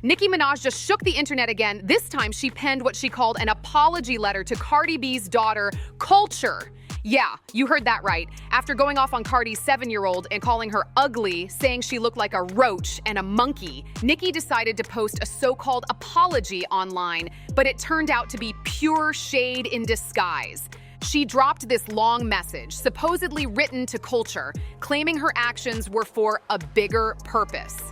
Nicki Minaj just shook the internet again. This time she penned what she called an apology letter to Cardi B's daughter, Culture. Yeah, you heard that right. After going off on Cardi's 7-year-old and calling her ugly, saying she looked like a roach and a monkey, Nicki decided to post a so-called apology online, but it turned out to be pure shade in disguise. She dropped this long message, supposedly written to Culture, claiming her actions were for a bigger purpose.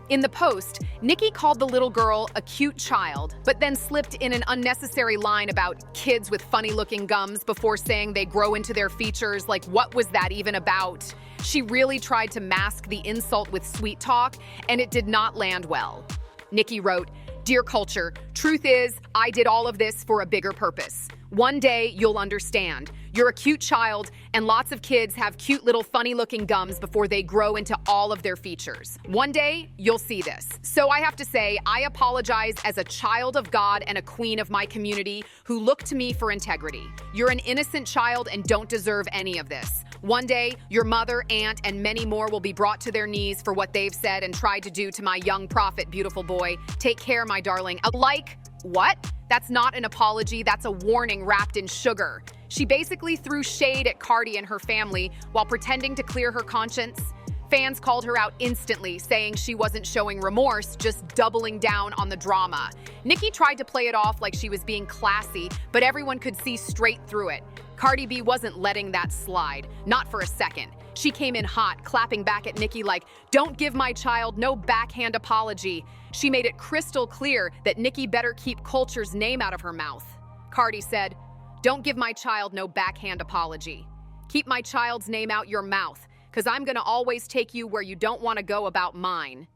In the post, Nicki called the little girl a cute child, but then slipped in an unnecessary line about kids with funny-looking gums before saying they grow into their features. Like, what was that even about? She really tried to mask the insult with sweet talk, and it did not land well. Nicki wrote, "Dear Culture, truth is, I did all of this for a bigger purpose. One day, you'll understand. You're a cute child, and lots of kids have cute little funny-looking gums before they grow into all of their features. One day, you'll see this. So I have to say, I apologize as a child of God and a queen of my community who look to me for integrity. You're an innocent child and don't deserve any of this. One day, your mother, aunt, and many more will be brought to their knees for what they've said and tried to do to my young prophet, beautiful boy. Take care, my darling." Like, what? That's not an apology, that's a warning wrapped in sugar. She basically threw shade at Cardi and her family while pretending to clear her conscience. Fans called her out instantly, saying she wasn't showing remorse, just doubling down on the drama. Nicki tried to play it off like she was being classy, but everyone could see straight through it. Cardi B wasn't letting that slide, not for a second. She came in hot, clapping back at Nicki like, "Don't give my child no backhand apology." She made it crystal clear that Nicki better keep Culture's name out of her mouth. Cardi said, "Don't give my child no backhand apology. Keep my child's name out your mouth, because I'm gonna always take you where you don't want to go about mine."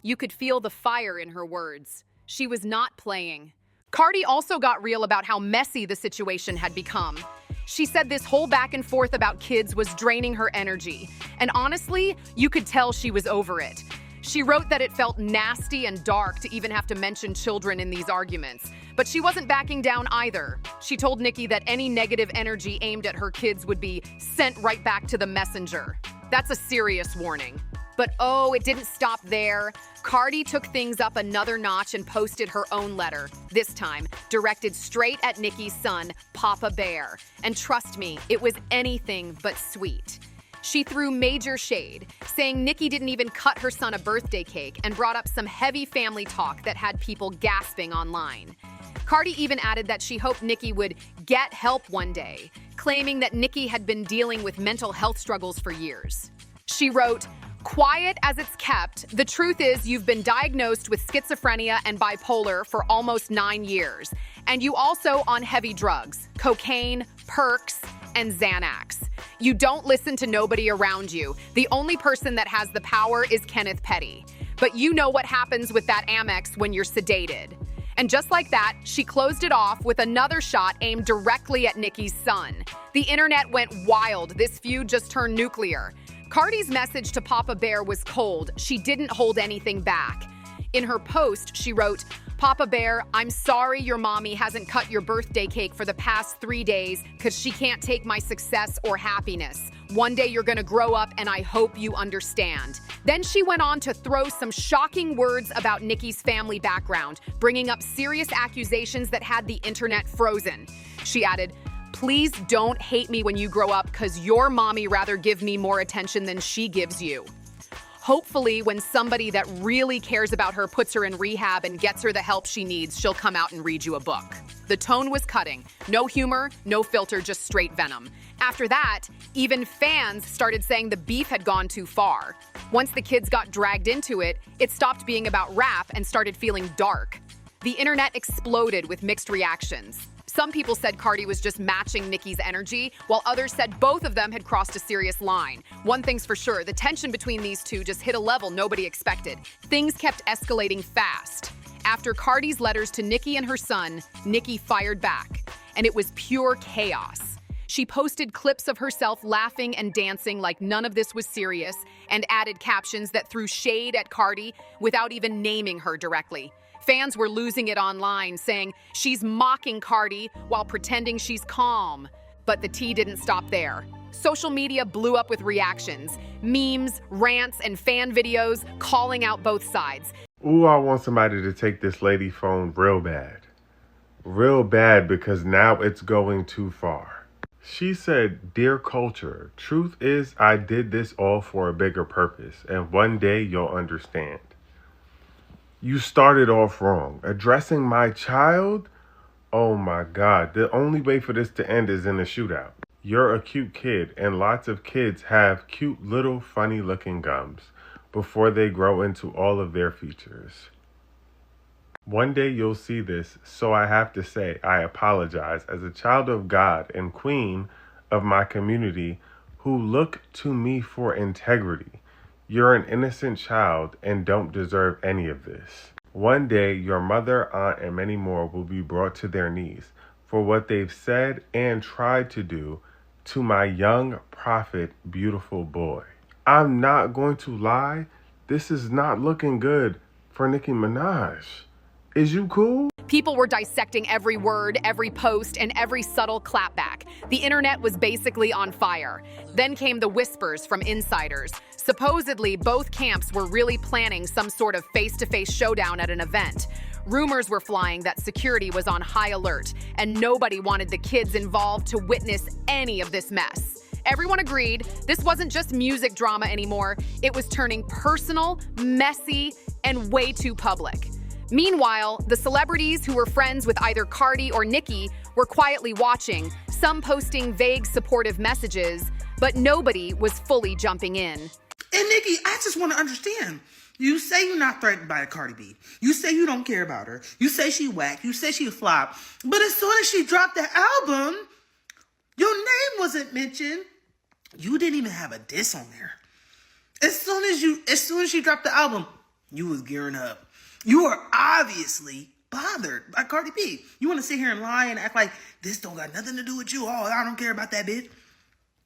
You could feel the fire in her words. She was not playing. Cardi also got real about how messy the situation had become. She said this whole back and forth about kids was draining her energy. And honestly, you could tell she was over it. She wrote that it felt nasty and dark to even have to mention children in these arguments. But she wasn't backing down either. She told Nicki that any negative energy aimed at her kids would be sent right back to the messenger. That's a serious warning. But oh, it didn't stop there. Cardi took things up another notch and posted her own letter, this time directed straight at Nicki's son, Papa Bear. And trust me, it was anything but sweet. She threw major shade, saying Nicki didn't even cut her son a birthday cake and brought up some heavy family talk that had people gasping online. Cardi even added that she hoped Nicki would get help one day, claiming that Nicki had been dealing with mental health struggles for years. She wrote, "Quiet as it's kept, the truth is you've been diagnosed with schizophrenia and bipolar for almost 9 years. And you also on heavy drugs, cocaine, perks, and Xanax. You don't listen to nobody around you. The only person that has the power is Kenneth Petty. But you know what happens with that Amex when you're sedated." And just like that, she closed it off with another shot aimed directly at Nicki's son. The internet went wild. This feud just turned nuclear. Cardi's message to Papa Bear was cold. She didn't hold anything back. In her post, she wrote, "Papa Bear, I'm sorry your mommy hasn't cut your birthday cake for the past 3 days because she can't take my success or happiness. One day you're gonna grow up and I hope you understand." Then she went on to throw some shocking words about Nicki's family background, bringing up serious accusations that had the internet frozen. She added, "Please don't hate me when you grow up because your mommy rather give me more attention than she gives you." Hopefully, when somebody that really cares about her puts her in rehab and gets her the help she needs, she'll come out and read you a book. The tone was cutting. No humor, no filter, just straight venom. After that, even fans started saying the beef had gone too far. Once the kids got dragged into it, it stopped being about rap and started feeling dark. The internet exploded with mixed reactions. Some people said Cardi was just matching Nicki's energy, while others said both of them had crossed a serious line. One thing's for sure, the tension between these two just hit a level nobody expected. Things kept escalating fast. After Cardi's letters to Nicki and her son, Nicki fired back, and it was pure chaos. She posted clips of herself laughing and dancing like none of this was serious, and added captions that threw shade at Cardi without even naming her directly. Fans were losing it online, saying she's mocking Cardi while pretending she's calm. But the tea didn't stop there. Social media blew up with reactions, memes, rants, and fan videos calling out both sides. Ooh, I want somebody to take this lady phone real bad. Real bad because now it's going too far. She said, "Dear culture, truth is I did this all for a bigger purpose, and one day you'll understand. You started off wrong. Addressing my child? Oh my God, the only way for this to end is in a shootout. You're a cute kid, and lots of kids have cute little funny looking gums before they grow into all of their features. One day you'll see this, so I have to say I apologize as a child of God and queen of my community who look to me for integrity. You're an innocent child and don't deserve any of this. One day your mother, aunt, and many more will be brought to their knees for what they've said and tried to do to my young prophet, beautiful boy. I'm not going to lie, this is not looking good for Nicki Minaj. Is you cool?" People were dissecting every word, every post, and every subtle clapback. The internet was basically on fire. Then came the whispers from insiders. Supposedly, both camps were really planning some sort of face-to-face showdown at an event. Rumors were flying that security was on high alert, and nobody wanted the kids involved to witness any of this mess. Everyone agreed this wasn't just music drama anymore. It was turning personal, messy, and way too public. Meanwhile, the celebrities who were friends with either Cardi or Nicki were quietly watching, some posting vague supportive messages, but nobody was fully jumping in. And Nicki, I just want to understand. You say you're not threatened by Cardi B. You say you don't care about her. You say she whack. You say she a flop. But as soon as she dropped the album, your name wasn't mentioned. You didn't even have a diss on there. As soon as she dropped the album, you was gearing up. You are obviously bothered by Cardi B. You want to sit here and lie and act like this don't got nothing to do with you. Oh, I don't care about that bitch.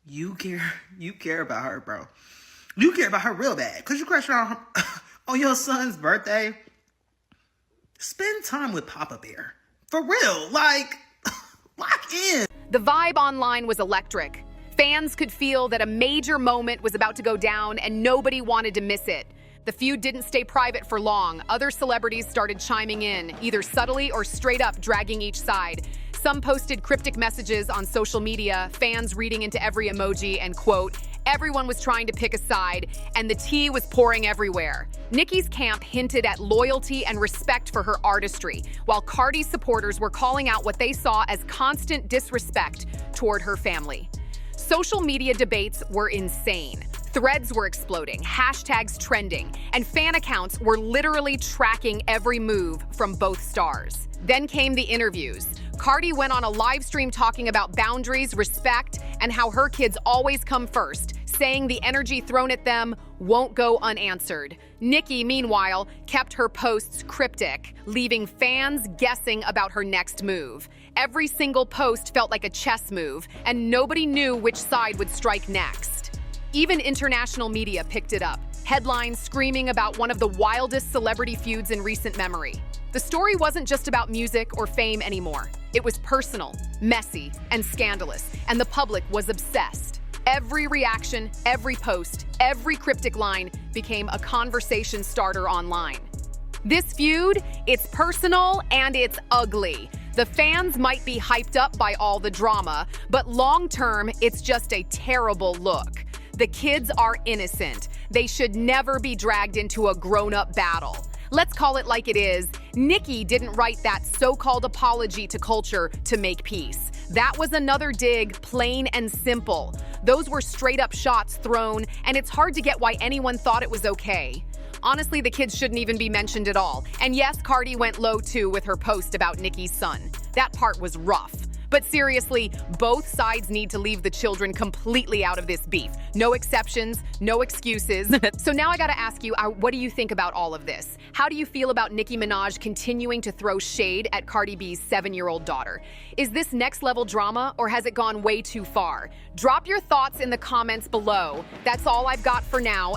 You care about her, bro. You care about her real bad. Because you crashed on her on your son's birthday. Spend time with Papa Bear. For real. Like, lock in. The vibe online was electric. Fans could feel that a major moment was about to go down and nobody wanted to miss it. The feud didn't stay private for long. Other celebrities started chiming in, either subtly or straight up dragging each side. Some posted cryptic messages on social media, fans reading into every emoji and quote, everyone was trying to pick a side, and the tea was pouring everywhere. Nicki's camp hinted at loyalty and respect for her artistry, while Cardi's supporters were calling out what they saw as constant disrespect toward her family. Social media debates were insane. Threads were exploding, hashtags trending, and fan accounts were literally tracking every move from both stars. Then came the interviews. Cardi went on a live stream talking about boundaries, respect, and how her kids always come first, saying the energy thrown at them won't go unanswered. Nicki, meanwhile, kept her posts cryptic, leaving fans guessing about her next move. Every single post felt like a chess move, and nobody knew which side would strike next. Even international media picked it up, headlines screaming about one of the wildest celebrity feuds in recent memory. The story wasn't just about music or fame anymore. It was personal, messy, and scandalous, and the public was obsessed. Every reaction, every post, every cryptic line became a conversation starter online. This feud, it's personal and it's ugly. The fans might be hyped up by all the drama, but long-term, it's just a terrible look. The kids are innocent. They should never be dragged into a grown-up battle. Let's call it like it is. Nicki didn't write that so-called apology to culture to make peace. That was another dig, plain and simple. Those were straight-up shots thrown, and it's hard to get why anyone thought it was okay. Honestly, the kids shouldn't even be mentioned at all. And yes, Cardi went low too with her post about Nicki's son. That part was rough. But seriously, both sides need to leave the children completely out of this beef. No exceptions, no excuses. So now I gotta ask you, what do you think about all of this? How do you feel about Nicki Minaj continuing to throw shade at Cardi B's 7-year-old daughter? Is this next level drama, or has it gone way too far? Drop your thoughts in the comments below. That's all I've got for now.